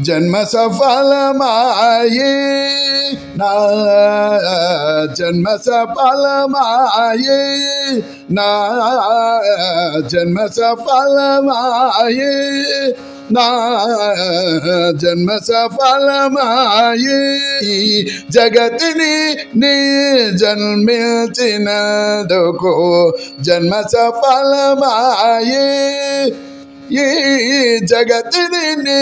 జన్మ సఫలమాయే నా జన్మ సఫలమాయే నా జన్మ సఫలమాయే నా జన్మ సఫలమాయే జగతిని నీ జన్మించినందుకు జన్మ సఫలమాయే ఈ జగతిని నీ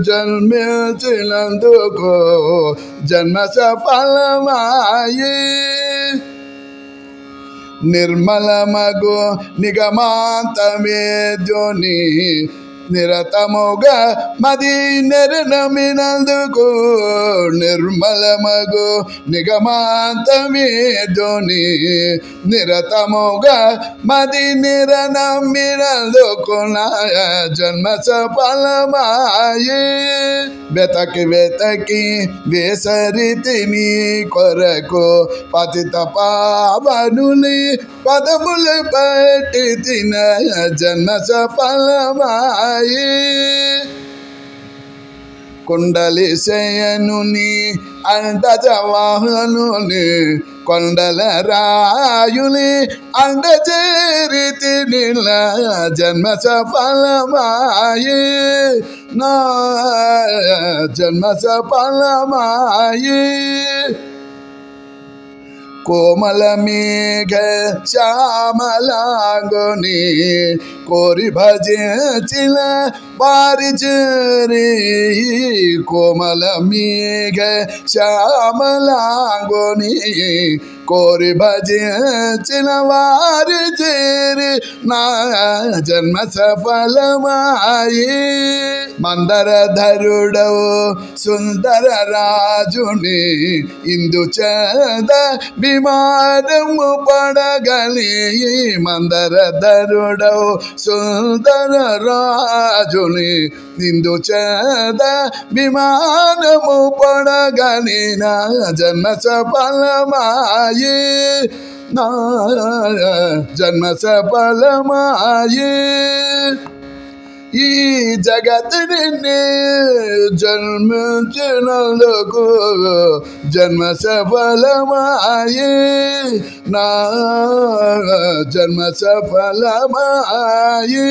జన్మించినందుకు జన్మ సఫలమాయే నిర్మలమగు నిగమాంతమేద్యోని నిరతముగా మది నెరనమినందుకు నిర్మలమగు నిగమాంతమేద్యోని నిరతముగా మది నిరనమినందుకు నా జన్మ సఫలమాయే వెతకి వెతకి వేసరితిని కొరకు పతిత పావనుని పదములు పట్టి తిన జన్మ సఫలమాయే కుండలి శయనుని అండజవాహనుని కొండల రాయుని అండచేరితి నిల జన్మ సఫలమాయే నా జన్మ సఫలమాయే కోమల మేఘ శ్యామలాంగుని కోరి భజించిన వారి చేరి కోమల మేఘ శ్యామలాంగుని కోరి భజించిన వారి చేరి నా జన్మ సఫలమాయే మందరధరుడవు సుందర రాజుని ఇందు చంద విమానము పడగలి మందరధరుడవు సుందర రాజుని ఇందు చంద విమానము పడగలి నా జన్మ సఫలమాయే నా జన్మ సఫలమాయే ఈ జగతిని జన్మించినందుకు జన్మ సఫలమాయే నా జన్మ సఫలమాయే